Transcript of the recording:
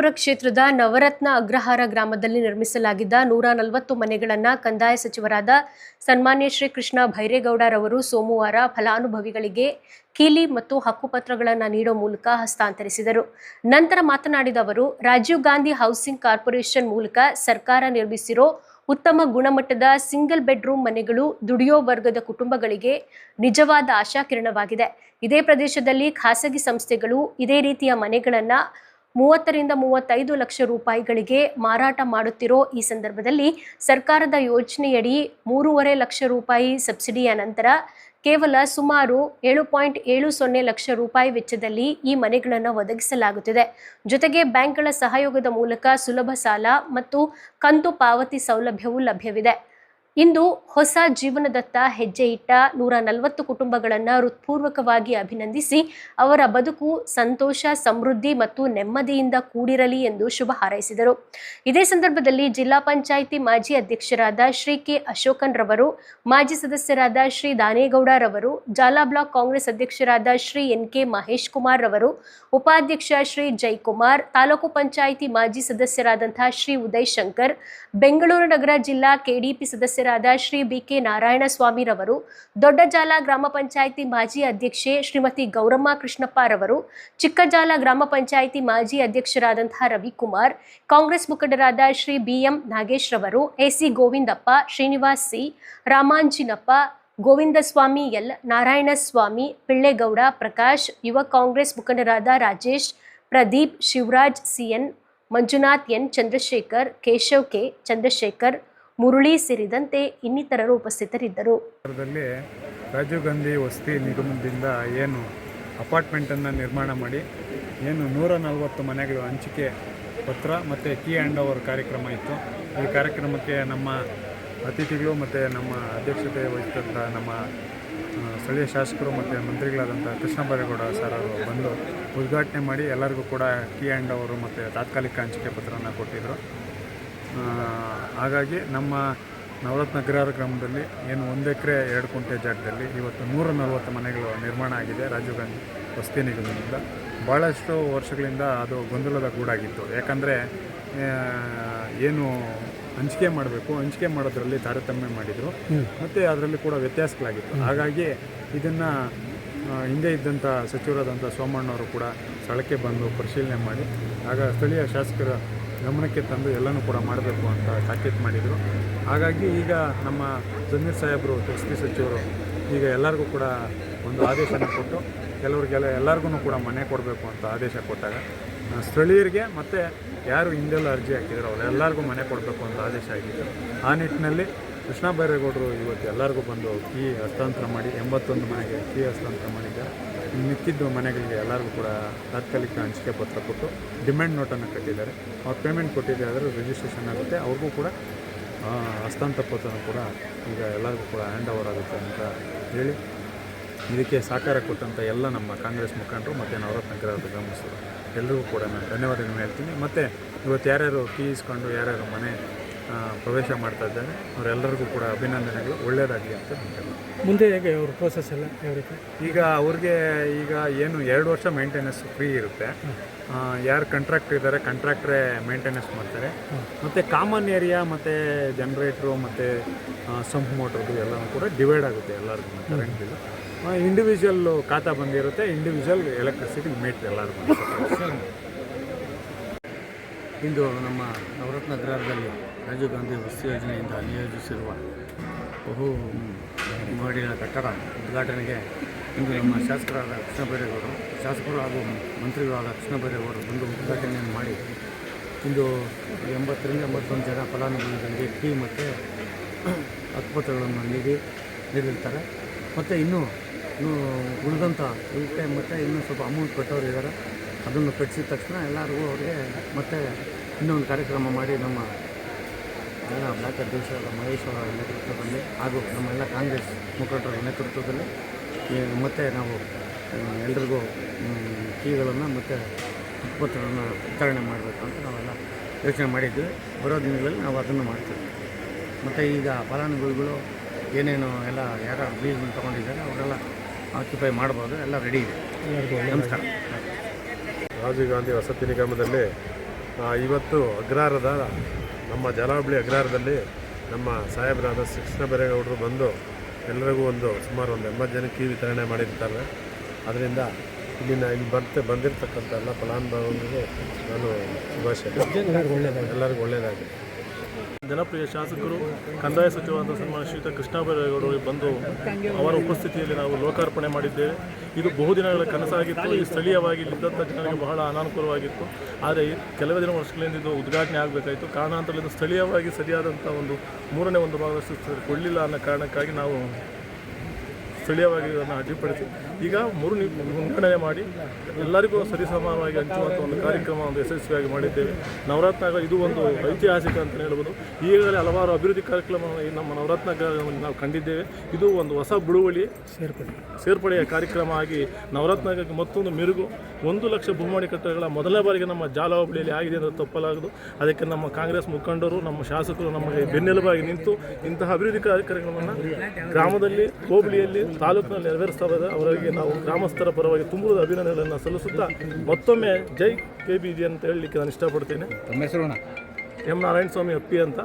ವಿಜಯಪುರ ಕ್ಷೇತ್ರದ ನವರತ್ನ ಅಗ್ರಹಾರ ಗ್ರಾಮದಲ್ಲಿ ನಿರ್ಮಿಸಲಾಗಿದ್ದ 140 ಮನೆಗಳನ್ನು ಕಂದಾಯ ಸಚಿವರಾದ ಸನ್ಮಾನ್ಯ ಶ್ರೀ ಕೃಷ್ಣ ಭೈರೇಗೌಡರವರು ಸೋಮವಾರ ಫಲಾನುಭವಿಗಳಿಗೆ ಕೀಲಿ ಮತ್ತು ಹಕ್ಕುಪತ್ರಗಳನ್ನು ನೀಡುವ ಮೂಲಕ ಹಸ್ತಾಂತರಿಸಿದರು. ನಂತರ ಮಾತನಾಡಿದ ಅವರು, ರಾಜೀವ್ ಗಾಂಧಿ ಹೌಸಿಂಗ್ ಕಾರ್ಪೊರೇಷನ್ ಮೂಲಕ ಸರ್ಕಾರ ನಿರ್ಮಿಸಿರೋ ಉತ್ತಮ ಗುಣಮಟ್ಟದ ಸಿಂಗಲ್ ಬೆಡ್ರೂಮ್ ಮನೆಗಳು ದುಡಿಯೋ ವರ್ಗದ ಕುಟುಂಬಗಳಿಗೆ ನಿಜವಾದ ಆಶಾಕಿರಣವಾಗಿದೆ. ಇದೇ ಪ್ರದೇಶದಲ್ಲಿ ಖಾಸಗಿ ಸಂಸ್ಥೆಗಳು ಇದೇ ರೀತಿಯ ಮನೆಗಳನ್ನು 30 ರಿಂದ 35 ಲಕ್ಷ ರೂಪಾಯಿಗಳಿಗೆ ಮಾರಾಟ ಮಾಡುತ್ತಿರೋ ಈ ಸಂದರ್ಭದಲ್ಲಿ ಸರ್ಕಾರದ ಯೋಜನೆಯಡಿ 3.5 ಲಕ್ಷ ರೂಪಾಯಿ ಸಬ್ಸಿಡಿಯ ನಂತರ ಕೇವಲ ಸುಮಾರು 7.70 ಲಕ್ಷ ರೂಪಾಯಿ ವೆಚ್ಚದಲ್ಲಿ ಈ ಮನೆಗಳನ್ನು ಒದಗಿಸಲಾಗುತ್ತಿದೆ. ಜೊತೆಗೆ ಬ್ಯಾಂಕ್ಗಳ ಸಹಯೋಗದ ಮೂಲಕ ಸುಲಭ ಸಾಲ ಮತ್ತು ಕಂತು ಪಾವತಿ ಸೌಲಭ್ಯವೂ ಲಭ್ಯವಿದೆ. ಇಂದು ಹೊಸ ಜೀವನದತ್ತ ಹೆಜ್ಜೆ ಇಟ್ಟ 140 ಕುಟುಂಬಗಳನ್ನು ಹೃತ್ಪೂರ್ವಕವಾಗಿ ಅಭಿನಂದಿಸಿ ಅವರ ಬದುಕು ಸಂತೋಷ, ಸಮೃದ್ಧಿ ಮತ್ತು ನೆಮ್ಮದಿಯಿಂದ ಕೂಡಿರಲಿ ಎಂದು ಶುಭ ಹಾರೈಸಿದರು. ಇದೇ ಸಂದರ್ಭದಲ್ಲಿ ಜಿಲ್ಲಾ ಪಂಚಾಯಿತಿ ಮಾಜಿ ಅಧ್ಯಕ್ಷರಾದ ಶ್ರೀ ಕೆ ಅಶೋಕನ್ ರವರು, ಮಾಜಿ ಸದಸ್ಯರಾದ ಶ್ರೀ ದಾನೇಗೌಡರವರು, ಜಾಲಾ ಬ್ಲಾಕ್ ಕಾಂಗ್ರೆಸ್ ಅಧ್ಯಕ್ಷರಾದ ಶ್ರೀ ಎನ್ ಕೆ ಮಹೇಶ್ ಕುಮಾರ್ ರವರು, ಉಪಾಧ್ಯಕ್ಷ ಶ್ರೀ ಜೈಕುಮಾರ್, ತಾಲೂಕು ಪಂಚಾಯಿತಿ ಮಾಜಿ ಸದಸ್ಯರಾದಂತಹ ಶ್ರೀ ಉದಯ್ ಶಂಕರ್, ಬೆಂಗಳೂರು ನಗರ ಜಿಲ್ಲಾ ಕೆಡಿಪಿ ಸದಸ್ಯರಾದ ಶ್ರೀ ಬಿ ಕೆ ನಾರಾಯಣ ಸ್ವಾಮಿ ರವರು, ದೊಡ್ಡಜಾಲ ಗ್ರಾಮ ಪಂಚಾಯಿತಿ ಮಾಜಿ ಅಧ್ಯಕ್ಷೆ ಶ್ರೀಮತಿ ಗೌರಮ್ಮ ಕೃಷ್ಣಪ್ಪ ರವರು, ಚಿಕ್ಕಜಾಲ ಗ್ರಾಮ ಪಂಚಾಯಿತಿ ಮಾಜಿ ಅಧ್ಯಕ್ಷರಾದಂತಹ ರವಿಕುಮಾರ್, ಕಾಂಗ್ರೆಸ್ ಮುಖಂಡರಾದ ಶ್ರೀ ಬಿ ಎಂ ನಾಗೇಶ್ ರವರು, A C Govindappa, Srinivas C, Ramanjinappa, Govindaswamy L, Narayanaswamy, Pillegowda, Prakash, ಯುವ ಕಾಂಗ್ರೆಸ್ ಮುಖಂಡರಾದ Rajesh, Pradeep, Shivaraj C N, Manjunath N, Chandrashekar, Keshav K, Chandrashekar, Murali ಸೇರಿದಂತೆ ಇನ್ನಿತರರು ಉಪಸ್ಥಿತರಿದ್ದರು. ರಾಜೀವ್ ಗಾಂಧಿ ವಸತಿ ನಿಗಮದಿಂದ ಏನು ಅಪಾರ್ಟ್ಮೆಂಟನ್ನು ನಿರ್ಮಾಣ ಮಾಡಿ ಏನು 140 ಮನೆಗಳು ಹಂಚಿಕೆ ಪತ್ರ ಮತ್ತು ಕೀ ಹ್ಯಾಂಡ್ ಓವರ್ ಕಾರ್ಯಕ್ರಮ ಇತ್ತು. ಈ ಕಾರ್ಯಕ್ರಮಕ್ಕೆ ನಮ್ಮ ಅತಿಥಿಗಳು ಮತ್ತು ನಮ್ಮ ಅಧ್ಯಕ್ಷತೆ ವಹಿಸಿದಂಥ ನಮ್ಮ ಸ್ಥಳೀಯ ಶಾಸಕರು ಮತ್ತು ಮಂತ್ರಿಗಳಾದಂಥ ಕೃಷ್ಣ ಬೈರೇಗೌಡ ಸರ್ ಅವರು ಬಂದು ಉದ್ಘಾಟನೆ ಮಾಡಿ ಎಲ್ಲರಿಗೂ ಕೂಡ ಕೀ ಹ್ಯಾಂಡ್ ಓವರು ಮತ್ತು ತಾತ್ಕಾಲಿಕ ಹಂಚಿಕೆ ಪತ್ರವನ್ನು ಕೊಟ್ಟಿದ್ದರು. ಹಾಗಾಗಿ ನಮ್ಮ ನವರತ್ನ ಅಗ್ರಹಾರ ಗ್ರಾಮದಲ್ಲಿ ಏನು 1 ಎಕರೆ 2 ಗುಂಟೆ ಜಾಗದಲ್ಲಿ ಇವತ್ತು 140 ಮನೆಗಳು ನಿರ್ಮಾಣ ಆಗಿದೆ ರಾಜೀವ್ ಗಾಂಧಿ ವಸತಿ ನಿಗಮದಿಂದ. ಭಾಳಷ್ಟು ವರ್ಷಗಳಿಂದ ಅದು ಗೊಂದಲದ ಗೂಡಾಗಿತ್ತು. ಯಾಕಂದರೆ ಏನು ಹಂಚಿಕೆ ಮಾಡೋದ್ರಲ್ಲಿ ತಾರತಮ್ಯ ಮಾಡಿದರು ಮತ್ತು ಅದರಲ್ಲಿ ಕೂಡ ವ್ಯತ್ಯಾಸಗಳಾಗಿತ್ತು. ಹಾಗಾಗಿ ಇದನ್ನು ಹಿಂದೆ ಇದ್ದಂಥ ಸಚಿವರಾದಂಥ ಸೋಮಣ್ಣವರು ಕೂಡ ಸ್ಥಳಕ್ಕೆ ಬಂದು ಪರಿಶೀಲನೆ ಮಾಡಿ ಆಗ ಸ್ಥಳೀಯ ಶಾಸಕರ ಗಮನಕ್ಕೆ ತಂದು ಎಲ್ಲನೂ ಕೂಡ ಮಾಡಬೇಕು ಅಂತ ತಾಕೀತು ಮಾಡಿದರು. ಹಾಗಾಗಿ ಈಗ ನಮ್ಮ ಜಮೀರ್ ಸಾಹೇಬರು ವಸತಿ ಸಚಿವರು ಈಗ ಎಲ್ಲರಿಗೂ ಕೂಡ ಒಂದು ಆದೇಶನ ಕೊಟ್ಟು ಎಲ್ಲರಿಗೂ ಕೂಡ ಮನೆ ಕೊಡಬೇಕು ಅಂತ ಆದೇಶ ಕೊಟ್ಟಾಗ ಸ್ಥಳೀಯರಿಗೆ ಮತ್ತು ಯಾರು ಹಿಂದೆಲ್ಲ ಅರ್ಜಿ ಹಾಕಿದ್ರು ಅವರೆಲ್ಲರಿಗೂ ಮನೆ ಕೊಡಬೇಕು ಅಂತ ಆದೇಶ ಆಗಿತ್ತು. ಆ ನಿಟ್ಟಿನಲ್ಲಿ ಕೃಷ್ಣ ಬೈರೇಗೌಡರು ಇವತ್ತು ಎಲ್ಲರಿಗೂ ಬಂದು ಕೀ ಹಸ್ತಾಂತರ ಮಾಡಿ 81 ಮನೆಗೆ ಕೀ ಹಸ್ತಾಂತರ ಮಾಡಿದ್ದಾರೆ. ಮಿಕ್ಕಿದ್ದು ಮನೆಗಳಿಗೆ ಎಲ್ಲರಿಗೂ ಕೂಡ ತಾತ್ಕಾಲಿಕ ಹಂಚಿಕೆ ಪತ್ರ ಕೊಟ್ಟು ಡಿಮ್ಯಾಂಡ್ ನೋಟನ್ನು ಕಟ್ಟಿದ್ದಾರೆ. ಅವ್ರು ಪೇಮೆಂಟ್ ಕೊಟ್ಟಿದ್ದೆ ಅದರ ರಿಜಿಸ್ಟ್ರೇಷನ್ ಆಗುತ್ತೆ. ಅವ್ರಿಗೂ ಕೂಡ ಹಸ್ತಾಂತರ ಪತ್ರನೂ ಕೂಡ ಈಗ ಎಲ್ಲರಿಗೂ ಕೂಡ ಹ್ಯಾಂಡ್ ಓವರ್ ಆಗುತ್ತೆ ಅಂತ ಹೇಳಿ ಇದಕ್ಕೆ ಸಹಕಾರ ಕೊಟ್ಟಂಥ ಎಲ್ಲ ನಮ್ಮ ಕಾಂಗ್ರೆಸ್ ಮುಖಂಡರು ಮತ್ತು ನವರತ್ನ ಅಗ್ರಹಾರದ ಗ್ರಾಮಸ್ಥರು ಎಲ್ಲರಿಗೂ ಕೂಡ ನಾನು ಧನ್ಯವಾದಗಳನ್ನು ಹೇಳ್ತೀನಿ. ಮತ್ತು ಇವತ್ತು ಯಾರ್ಯಾರು ಕೀ ಇಸ್ಕೊಂಡು ಯಾರ್ಯಾರು ಮನೆ ಪ್ರವೇಶ ಮಾಡ್ತಾ ಇದ್ದಾರೆ ಅವರೆಲ್ಲರಿಗೂ ಕೂಡ ಅಭಿನಂದನೆಗಳು, ಒಳ್ಳೆಯದಾಗಲಿ ಅಂತ ಹೇಳ್ತೀನಿ. ಮುಂದೆ ಹೇಗೆ ಅವ್ರ ಪ್ರೋಸೆಸ್ ಎಲ್ಲ ಯಾವ ರೀತಿ? ಈಗ ಅವ್ರಿಗೆ ಏನು 2 ವರ್ಷ ಮೇಂಟೆನೆನ್ಸ್ ಫ್ರೀ ಇರುತ್ತೆ. ಯಾರು ಕಾಂಟ್ರಾಕ್ಟರ್ ಇದ್ದಾರೆ ಕಾಂಟ್ರಾಕ್ಟ್ರೇ ಮೇಂಟೆನೆನ್ಸ್ ಮಾಡ್ತಾರೆ. ಮತ್ತು ಕಾಮನ್ ಏರಿಯಾ ಮತ್ತು ಜನ್ರೇಟ್ರು ಮತ್ತು ಸಂಪ್ ಮೋಟ್ರದ್ದು ಎಲ್ಲನೂ ಕೂಡ ಡಿವೈಡ್ ಆಗುತ್ತೆ ಎಲ್ಲರಿಗೂ ಕರೆಂಟ್ ಬಿಲ್. ಇಂಡಿವಿಜುವಲ್ ಖಾತಾ ಬಂದಿರುತ್ತೆ, ಇಂಡಿವಿಜುವಲ್ ಎಲೆಕ್ಟ್ರಿಸಿಟಿ ಮೀಟ್ರ್ ಎಲ್ಲರಿಗೂ. ಇಂದು ನಮ್ಮ ನವರತ್ನ ಅಗ್ರಹಾರದಲ್ಲಿ ರಾಜೀವ್ ಗಾಂಧಿ ವಸತಿ ಯೋಜನೆಯಿಂದ ನಿಯೋಜಿಸಿರುವ ಬಹು ಮಹಡಿಯ ಕಟ್ಟಡ ಉದ್ಘಾಟನೆಗೆ ಇಂದು ನಮ್ಮ ಶಾಸಕರಾದ ಕೃಷ್ಣ ಬೈರೇಗೌಡರು, ಶಾಸಕರು ಹಾಗೂ ಮಂತ್ರಿಗಳಾದ ಕೃಷ್ಣ ಬೈರೇಗೌಡರು ಬಂದು ಉದ್ಘಾಟನೆಯನ್ನು ಮಾಡಿ ಇಂದು 80 ರಿಂದ 81 ಜನ ಫಲಾನುಭವಿಗಳಿಗೆ ಕೀ ಮತ್ತು ಹಕ್ಕುಪತ್ರಗಳನ್ನು ನೀಡಿರ್ತಾರೆ. ಮತ್ತು ಇನ್ನೂ ಉಳಿದಂಥ ಉಳಿಕೆ ಮತ್ತು ಇನ್ನೂ ಸ್ವಲ್ಪ ಅಮೌಂಟ್ ಕೊಟ್ಟವರು ಇದ್ದಾರೆ. ಅದನ್ನು ಕಟ್ಟಿಸಿದ ತಕ್ಷಣ ಎಲ್ಲರಿಗೂ ಅವ್ರಿಗೆ ಮತ್ತೆ ಇನ್ನೊಂದು ಕಾರ್ಯಕ್ರಮ ಮಾಡಿ ನಮ್ಮ ಎಲ್ಲ ಬ್ಲಾಕ್ ಅಧ್ಯಕ್ಷರಾದ ಮಹೇಶ್ ಅವರ ನೇತೃತ್ವದಲ್ಲಿ ಹಾಗೂ ನಮ್ಮೆಲ್ಲ ಕಾಂಗ್ರೆಸ್ ಮುಖಂಡರ ನೇತೃತ್ವದಲ್ಲಿ ಮತ್ತು ನಾವು ಎಲ್ರಿಗೂ ಕೀಗಳನ್ನು ಮತ್ತು ಹಕ್ಕುಪತ್ರಗಳನ್ನು ವಿತರಣೆ ಮಾಡಬೇಕು ಅಂತ ನಾವೆಲ್ಲ ಯೋಚನೆ ಮಾಡಿದ್ವಿ. ಬರೋ ದಿನಗಳಲ್ಲಿ ನಾವು ಅದನ್ನು ಮಾಡ್ತೀವಿ. ಮತ್ತು ಈಗ ಫಲಾನುಭವಿಗಳು ಏನೇನು ಎಲ್ಲ ಯಾರು ಬೀಜನ್ನು ತೊಗೊಂಡಿದ್ದಾರೆ ಅವರೆಲ್ಲ ಆಕ್ಯುಪೈ ಮಾಡ್ಬೋದು, ಎಲ್ಲ ರೆಡಿ ಇದೆ. ನಮಸ್ಕಾರ. ರಾಜೀವ್ ಗಾಂಧಿ ವಸತಿ ನಿಗಮದಲ್ಲಿ ಇವತ್ತು ಅಗ್ರಹಾರದ ನಮ್ಮ ಜಲಹಬ್ಳಿ ಅಗ್ರಹಾರದಲ್ಲಿ ನಮ್ಮ ಸಾಹೇಬರಾದ ಕೃಷ್ಣ ಬೈರೇಗೌಡರು ಬಂದು ಎಲ್ಲರಿಗೂ ಸುಮಾರು ಒಂದು 80 ಜನಕ್ಕೆ ವಿತರಣೆ ಮಾಡಿರ್ತಾರೆ. ಅದರಿಂದ ಇಲ್ಲಿ ಬಂದಿರತಕ್ಕಂಥ ಎಲ್ಲ ಫಲಾನುಭವಿಗಳಿಗೆ ನಾನು ಶುಭಾಶಯ. ಎಲ್ಲರಿಗೂ ಒಳ್ಳೆಯದಾಗಲಿ. ಜನಪ್ರಿಯ ಶಾಸಕರು ಕಂದಾಯ ಸಚಿವರಾದ ಸನ್ಮಾನ್ಯ ಶ್ರೀಯುತ ಕೃಷ್ಣ ಬೈರೇಗೌಡರು ಬಂದು ಅವರ ಉಪಸ್ಥಿತಿಯಲ್ಲಿ ನಾವು ಲೋಕಾರ್ಪಣೆ ಮಾಡಿದ್ದೇವೆ. ಇದು ಬಹುದಿನಗಳ ಕನಸಾಗಿತ್ತು. ಈ ಸ್ಥಳೀಯವಾಗಿ ಇಲ್ಲಿದ್ದಂಥ ಜನರಿಗೆ ಬಹಳ ಅನಾನುಕೂಲವಾಗಿತ್ತು. ಆದರೆ ಕೆಲವೇ ವರ್ಷಗಳಿಂದ ಇದು ಉದ್ಘಾಟನೆ ಆಗಬೇಕಾಯಿತು. ಕಾರಣಾಂತರದಿಂದ ಸ್ಥಳೀಯವಾಗಿ ಸರಿಯಾದಂಥ ಮೂರನೇ ಭಾಗದಷ್ಟು ಕೊಡಲಿಲ್ಲ ಅನ್ನೋ ಕಾರಣಕ್ಕಾಗಿ ನಾವು ಸ್ಥಳೀಯವಾಗಿ ಇದನ್ನು ಅಡ್ಡಿಪಡಿಸಿ ಈಗ ವಿಂಗಡಣೆ ಮಾಡಿ ಎಲ್ಲರಿಗೂ ಸರಿಸಮಾನವಾಗಿ ಹಂಚುವಂಥ ಒಂದು ಕಾರ್ಯಕ್ರಮ ಯಶಸ್ವಿಯಾಗಿ ಮಾಡಿದ್ದೇವೆ. ನವರತ್ನ ಇದು ಒಂದು ಐತಿಹಾಸಿಕ ಅಂತ ಹೇಳ್ಬೋದು. ಈಗಾಗಲೇ ಹಲವಾರು ಅಭಿವೃದ್ಧಿ ಕಾರ್ಯಕ್ರಮವನ್ನು ನಮ್ಮ ನವರತ್ನ ನಾವು ಕಂಡಿದ್ದೇವೆ. ಇದು ಒಂದು ಹೊಸ ಬಳುವಳಿ ಸೇರ್ಪಡೆಯ ಕಾರ್ಯಕ್ರಮ ಆಗಿ ನವರತ್ನಕ್ಕೆ ಮತ್ತೊಂದು ಮೆರುಗು. 1 ಲಕ್ಷ ಬಹುಮಹಡಿ ಕಟ್ಟಡಗಳ ಮೊದಲನೇ ಬಾರಿಗೆ ನಮ್ಮ ಜಾಲಹಬ್ಳಿಯಲ್ಲಿ ಆಗಿದೆ ಅಂದರೆ ತಪ್ಪಲಾಗದು. ಅದಕ್ಕೆ ನಮ್ಮ ಕಾಂಗ್ರೆಸ್ ಮುಖಂಡರು, ನಮ್ಮ ಶಾಸಕರು ನಮಗೆ ಬೆನ್ನೆಲುಬಾಗಿ ನಿಂತು ಇಂತಹ ಅಭಿವೃದ್ಧಿ ಕಾರ್ಯಕ್ರಮವನ್ನು ಗ್ರಾಮದಲ್ಲಿ, ಹೋಬಳಿಯಲ್ಲಿ, ತಾಲೂಕಿನಲ್ಲಿ ನೆರವೇರಿಸ್ತಾ ಅವರಿಗೆ ನಾವು ಗ್ರಾಮಸ್ಥರ ಪರವಾಗಿ ತುಂಬುವುದು ಅಭಿನಂದನೆಗಳನ್ನು ಸಲ್ಲಿಸುತ್ತಾ ಮತ್ತೊಮ್ಮೆ ಜೈ KBG ಅಂತ ಹೇಳಲಿಕ್ಕೆ ನಾನು ಇಷ್ಟಪಡ್ತೇನೆ. ತಮ್ಮ ಹೆಸರು? ಎಂ ನಾರಾಯಣ ಸ್ವಾಮಿ ಅಪ್ಪಿ ಅಂತ.